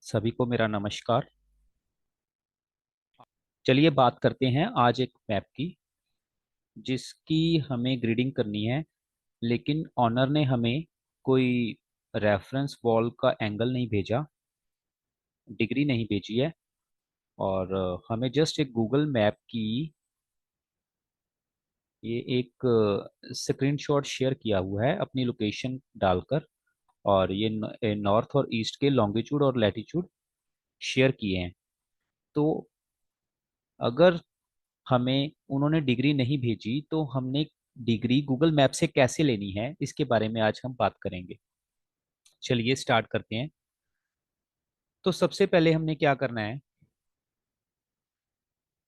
सभी को मेरा नमस्कार। चलिए बात करते हैं आज एक मैप की जिसकी हमें ग्रिडिंग करनी है। लेकिन ऑनर ने हमें कोई रेफरेंस वॉल का एंगल नहीं भेजा, डिग्री नहीं भेजी है। और हमें जस्ट एक गूगल मैप की ये एक स्क्रीनशॉट शेयर किया हुआ है अपनी लोकेशन डालकर। और ये नॉर्थ और ईस्ट के लॉन्गिट्यूड और लैटिट्यूड शेयर किए हैं। तो अगर हमें उन्होंने डिग्री नहीं भेजी तो हमने डिग्री गूगल मैप से कैसे लेनी है, इसके बारे में आज हम बात करेंगे। चलिए स्टार्ट करते हैं। तो सबसे पहले हमने क्या करना है,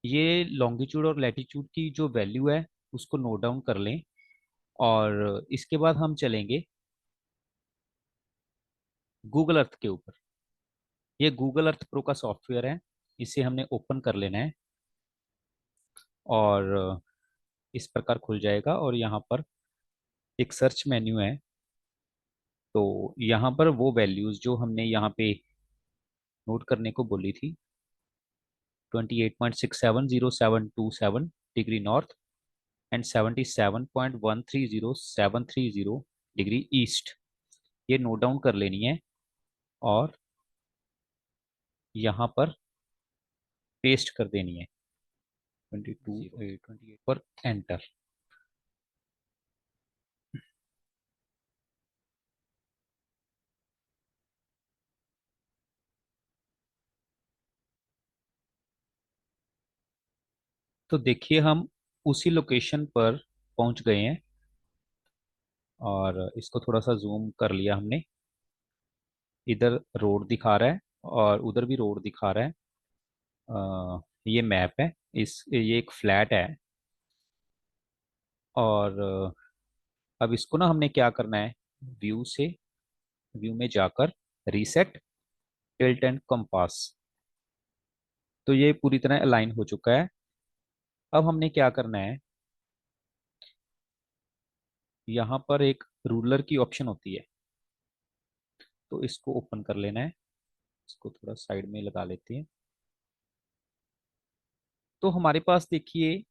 ये लॉन्गिट्यूड और लैटिट्यूड की जो वैल्यू है उसको नोट डाउन कर लें। और इसके बाद हम चलेंगे गूगल अर्थ के ऊपर। ये गूगल अर्थ प्रो का सॉफ्टवेयर है, इसे हमने ओपन कर लेना है। और इस प्रकार खुल जाएगा और यहाँ पर एक सर्च मेन्यू है। तो यहाँ पर वो वैल्यूज जो हमने यहाँ पे नोट करने को बोली थी, 28.670727 degree north and 77.130730 degree east, ये नोट डाउन कर लेनी है। और यहाँ पर पेस्ट कर देनी है 22 पर एंटर। तो देखिए हम उसी लोकेशन पर पहुंच गए हैं। और इसको थोड़ा सा जूम कर लिया हमने। इधर रोड दिखा रहा है और उधर भी रोड दिखा रहा है। ये मैप है, इस ये एक फ्लैट है। और अब इसको ना हमने क्या करना है, व्यू से व्यू में जाकर रीसेट टिल्ट एंड कंपास। तो ये पूरी तरह अलाइन हो चुका है। अब हमने क्या करना है, यहाँ पर एक रूलर की ऑप्शन होती है, तो इसको ओपन कर लेना है। इसको थोड़ा साइड में लगा लेते हैं। तो हमारे पास देखिए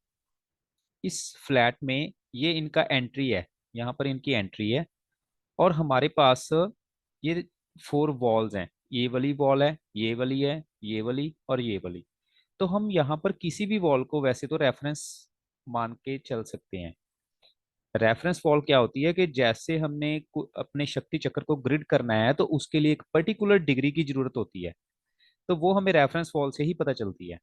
इस फ्लैट में ये इनका एंट्री है, यहाँ पर इनकी एंट्री है। और हमारे पास ये 4 वॉल्स हैं, ये वाली वॉल है, ये वाली है, ये वाली और ये वाली। तो हम यहाँ पर किसी भी वॉल को वैसे तो रेफरेंस मान के चल सकते हैं। रेफरेंस वॉल क्या होती है कि जैसे हमने अपने शक्ति चक्र को ग्रिड करना है तो उसके लिए एक पर्टिकुलर डिग्री की जरूरत होती है। तो वो हमें रेफरेंस वॉल से ही पता चलती है।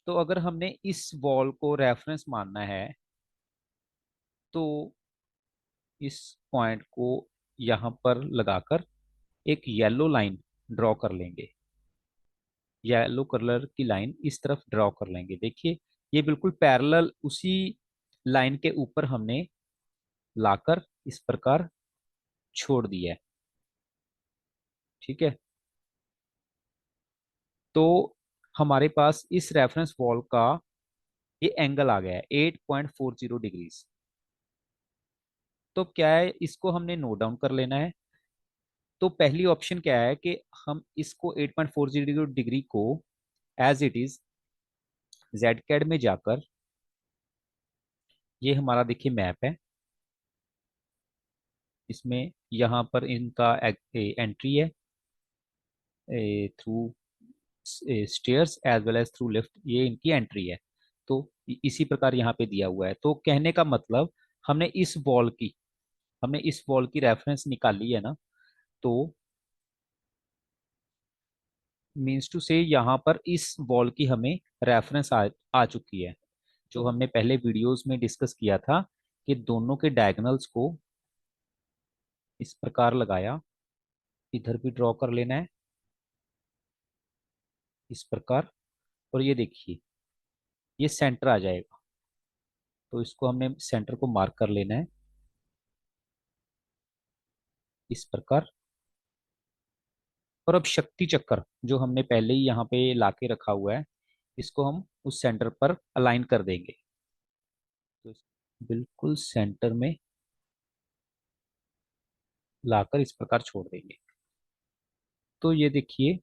तो अगर हमने इस वॉल को रेफरेंस मानना है तो इस पॉइंट को यहाँ पर लगाकर एक येलो लाइन ड्रॉ कर लेंगे। येलो कलर की लाइन इस तरफ ड्रॉ कर लेंगे। देखिए ये बिल्कुल पैरेलल उसी लाइन के ऊपर हमने लाकर इस प्रकार छोड़ दिया है। ठीक है। तो हमारे पास इस रेफरेंस वॉल का ये एंगल आ गया है 8.40 डिग्रीज। तो क्या है, इसको हमने नोट डाउन कर लेना है। तो पहली ऑप्शन क्या है कि हम इसको 8.40 डिग्री को as it is Z CAD में जाकर, ये हमारा देखिए मैप है, इसमें यहाँ पर इनका एंट्री है through stairs as well as through lift, ये इनकी एंट्री है। तो इसी प्रकार यहाँ पे दिया हुआ है। तो कहने का मतलब हमने इस वॉल की रेफरेंस निकाली है ना। तो मीन्स टू से यहाँ पर इस वॉल की हमें रेफरेंस आ चुकी है। जो हमने पहले वीडियोस में डिस्कस किया था कि दोनों के डायगोनल्स को इस प्रकार लगाया, इधर भी ड्रॉ कर लेना है इस प्रकार। और ये देखिए ये सेंटर आ जाएगा। तो इसको हमने सेंटर को मार्क कर लेना है इस प्रकार। और अब शक्ति चक्र जो हमने पहले ही यहाँ पे लाके रखा हुआ है, इसको हम उस सेंटर पर अलाइन कर देंगे। तो बिल्कुल सेंटर में लाकर इस प्रकार छोड़ देंगे। तो ये देखिए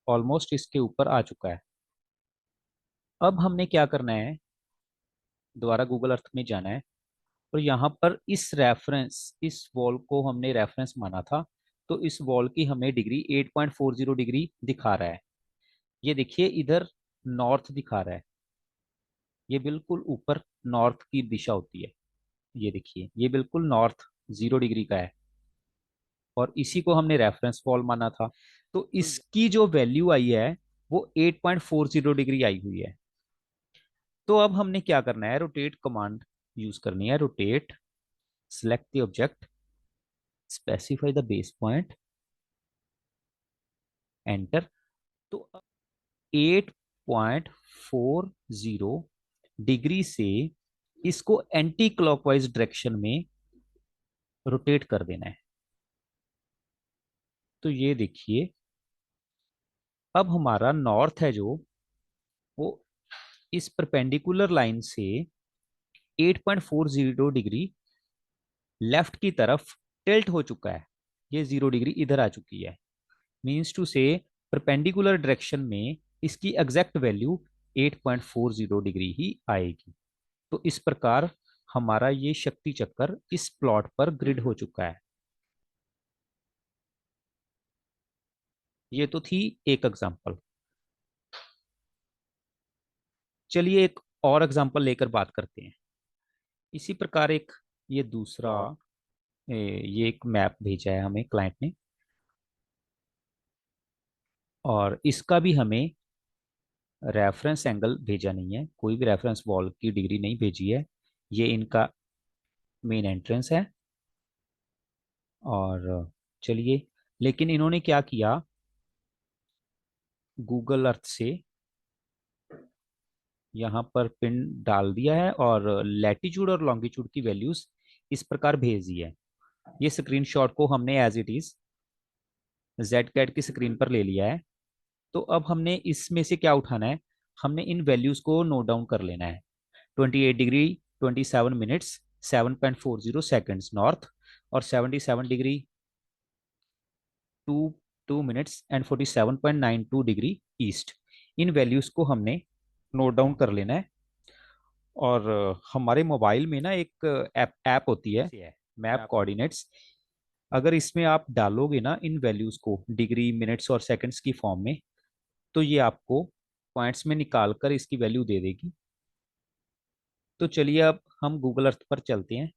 ऑलमोस्ट इसके ऊपर आ चुका है। अब हमने क्या करना है, दोबारा गूगल अर्थ में जाना है और यहाँ पर इस वॉल को हमने रेफरेंस माना था, तो इस वॉल की हमें डिग्री 8.40 डिग्री दिखा रहा है। ये देखिए इधर नॉर्थ दिखा रहा है, ये बिल्कुल ऊपर नॉर्थ की दिशा होती है। ये देखिए ये बिल्कुल नॉर्थ 0 डिग्री का है और इसी को हमने रेफरेंस वॉल माना था। तो इसकी जो वैल्यू आई है वो 8.40 डिग्री आई हुई है। तो अब हमने क्या करना है, रोटेट कमांड यूज करनी है। Rotate, select the object, specify the base point, enter. तो 8.40 डिग्री से इसको एंटी क्लॉकवाइज डायरेक्शन में रोटेट कर देना है। तो ये देखिए अब हमारा नॉर्थ है जो, वो इस परपेंडिकुलर लाइन से 8.40 डिग्री लेफ्ट की तरफ टिल्ट हो चुका है। ये 0 डिग्री इधर आ चुकी है। मीन्स टू से परपेंडिकुलर डायरेक्शन में इसकी एग्जैक्ट वैल्यू 8.40 डिग्री ही आएगी। तो इस प्रकार हमारा ये शक्ति चक्कर इस प्लॉट पर ग्रिड हो चुका है। ये तो थी एक एग्जांपल। चलिए एक और एग्जांपल लेकर बात करते हैं। इसी प्रकार एक ये दूसरा ये एक मैप भेजा है हमें क्लाइंट ने, और इसका भी हमें रेफरेंस एंगल भेजा नहीं है, कोई भी रेफरेंस वॉल की डिग्री नहीं भेजी है। ये इनका मेन एंट्रेंस है। और चलिए, लेकिन इन्होंने क्या किया, गूगल अर्थ से यहाँ पर पिन डाल दिया है और लैटिट्यूड और लॉन्गिट्यूड की वैल्यूज इस प्रकार भेज दी है। ये स्क्रीनशॉट को हमने as it is Z cat की स्क्रीन पर ले लिया है। तो अब हमने इसमें से क्या उठाना है, हमने इन वैल्यूज को नोट डाउन कर लेना है। 28 डिग्री 27 मिनट्स 7.40 सेकेंड्स नॉर्थ, और 77 degree 2 2 minutes and 47.92 east. In values को हमने नोट डाउन कर लेना है। और हमारे मोबाइल में ना एक ऐप ऐप होती है, मैप कोऑर्डिनेट्स। अगर इसमें आप डालोगे ना इन वैल्यूज को डिग्री मिनट्स और सेकंड्स की फॉर्म में, तो ये आपको पॉइंट्स में निकाल कर इसकी वैल्यू दे देगी। तो चलिए अब हम गूगल अर्थ पर चलते हैं।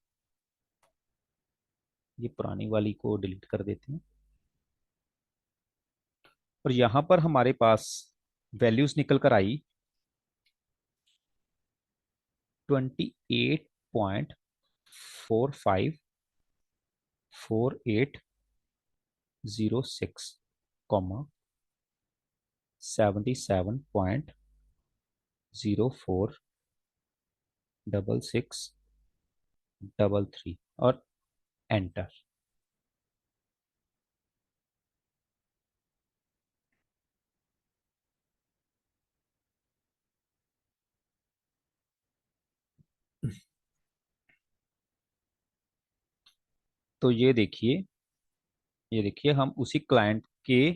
ये पुरानी वाली को डिलीट कर देते हैं और यहाँ पर हमारे पास वैल्यूज निकल कर आई 28.454806, 77.066633 और एंटर। तो ये देखिए हम उसी क्लाइंट के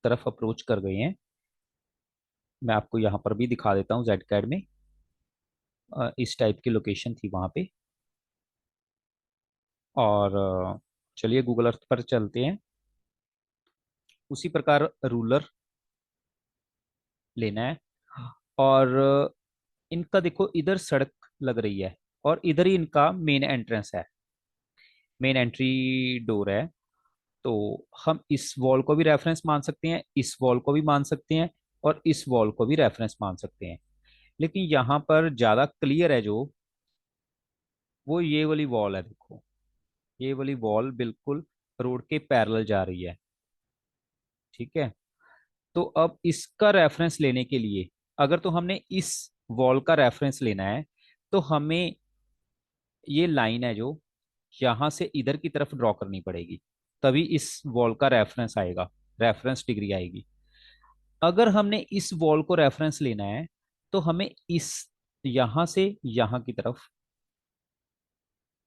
तरफ अप्रोच कर गए हैं। मैं आपको यहाँ पर भी दिखा देता हूँ जेड कैड में। इस टाइप की लोकेशन थी वहाँ पे। और चलिए गूगल अर्थ पर चलते हैं। उसी प्रकार रूलर लेना है और इनका देखो इधर सड़क लग रही है और इधर ही इनका मेन एंट्रेंस है, मेन एंट्री डोर है। तो हम इस वॉल को भी रेफरेंस मान सकते हैं, इस वॉल को भी मान सकते हैं और इस वॉल को भी रेफरेंस मान सकते हैं। लेकिन यहाँ पर ज्यादा क्लियर है जो, वो ये वाली वॉल है। देखो ये वाली वॉल बिल्कुल रोड के पैरेलल जा रही है। ठीक है। तो अब इसका रेफरेंस लेने के लिए, अगर तो हमने इस वॉल का रेफरेंस लेना है, तो हमें ये लाइन है जो यहां से इधर की तरफ ड्रॉ करनी पड़ेगी, तभी इस वॉल का रेफरेंस आएगा, रेफरेंस डिग्री आएगी। अगर हमने इस वॉल को रेफरेंस लेना है, तो हमें इस यहां से यहां की तरफ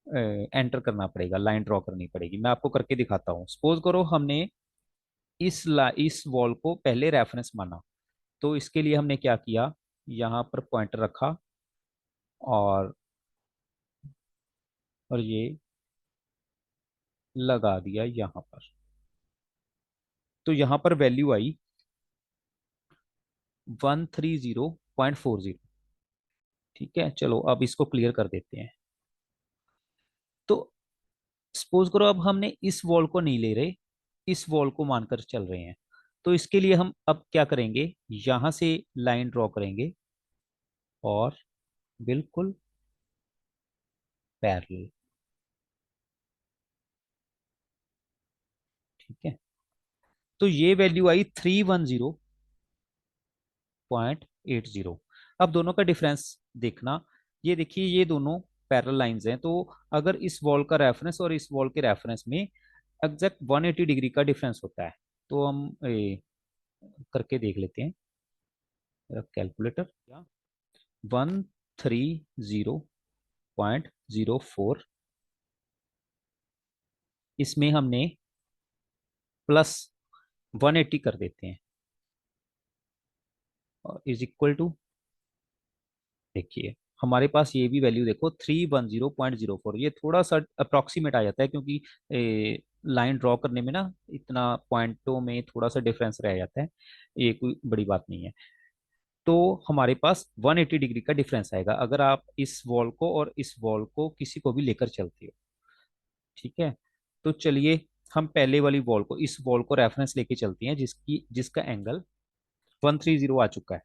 एंटर करना पड़ेगा, लाइन ड्रॉ करनी पड़ेगी। मैं आपको करके दिखाता हूँ। सपोज करो हमने इस वॉल को पहले रेफरेंस माना। तो इसके लिए हमने क्या किया, यहाँ पर पॉइंटर रखा और ये लगा दिया यहाँ पर। तो यहाँ पर वैल्यू आई 130.40। ठीक है, चलो अब इसको क्लियर कर देते हैं। तो सपोज करो अब हमने इस वॉल को नहीं ले रहे, इस वॉल को मानकर चल रहे हैं। तो इसके लिए हम अब क्या करेंगे, यहां से लाइन ड्रॉ करेंगे और बिल्कुल पैरेलल। ठीक है, तो ये वैल्यू आई 310.80। अब दोनों का डिफरेंस देखना, ये देखिए ये दोनों पैरेलल लाइंस हैं। तो अगर इस वॉल का रेफरेंस और इस वॉल के रेफरेंस में एग्जैक्ट 180 डिग्री का डिफरेंस होता है। तो हम करके देख लेते हैं, मेरा कैलकुलेटर। 130.04, इसमें हमने प्लस 180 कर देते हैं और इज इक्वल टू, देखिए हमारे पास ये भी वैल्यू देखो 310.04। ये थोड़ा सा अप्रोक्सीमेट आ जाता है क्योंकि लाइन ड्रॉ करने में ना इतना पॉइंटों में थोड़ा सा डिफरेंस रह जाता है, ये कोई बड़ी बात नहीं है। तो हमारे पास 180 डिग्री का डिफरेंस आएगा अगर आप इस वॉल को और इस वॉल को किसी को भी लेकर चलते हो। ठीक है, तो चलिए हम पहले वाली वॉल को, इस वॉल को रेफरेंस लेके चलते हैं जिसका एंगल 130 आ चुका है।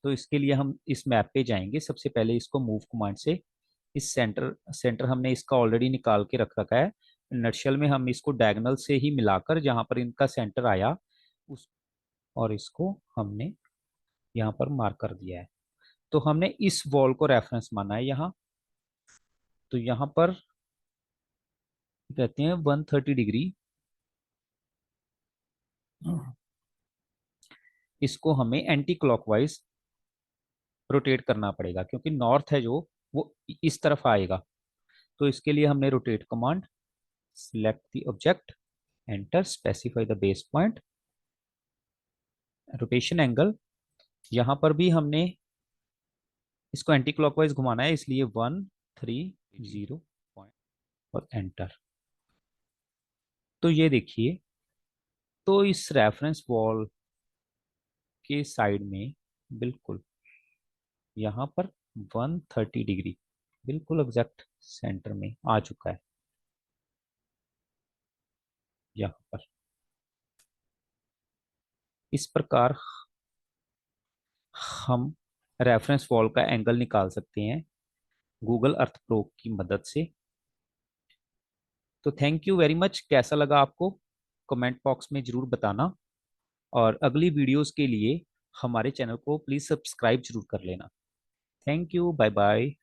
तो इसके लिए हम इस मैप पे जाएंगे, सबसे पहले इसको मूव कमांड से इस सेंटर सेंटर हमने इसका ऑलरेडी निकाल के रख रखा है। नक्शल में हम इसको डायगोनल से ही मिलाकर जहां पर इनका सेंटर आया उस, और इसको हमने यहाँ पर मार्क कर दिया है। तो हमने इस वॉल को रेफरेंस माना है यहाँ। तो यहाँ पर कहते हैं 130 डिग्री, इसको हमें एंटी क्लॉकवाइज रोटेट करना पड़ेगा क्योंकि नॉर्थ है जो वो इस तरफ आएगा। तो इसके लिए हमने rotate command, select the object, enter, specify the base point, rotation angle. यहाँ पर भी हमने इसको एंटी क्लॉकवाइज घुमाना है, इसलिए 130 पॉइंट और एंटर। तो ये देखिए, तो इस रेफरेंस वॉल के साइड में बिल्कुल यहाँ पर 130 डिग्री बिल्कुल एग्जैक्ट सेंटर में आ चुका है यहाँ पर। इस प्रकार हम रेफरेंस वॉल का एंगल निकाल सकते हैं गूगल अर्थ प्रो की मदद से। तो थैंक यू वेरी मच। कैसा लगा आपको, कमेंट बॉक्स में जरूर बताना, और अगली वीडियोस के लिए हमारे चैनल को प्लीज सब्सक्राइब जरूर कर लेना। Thank you, bye bye.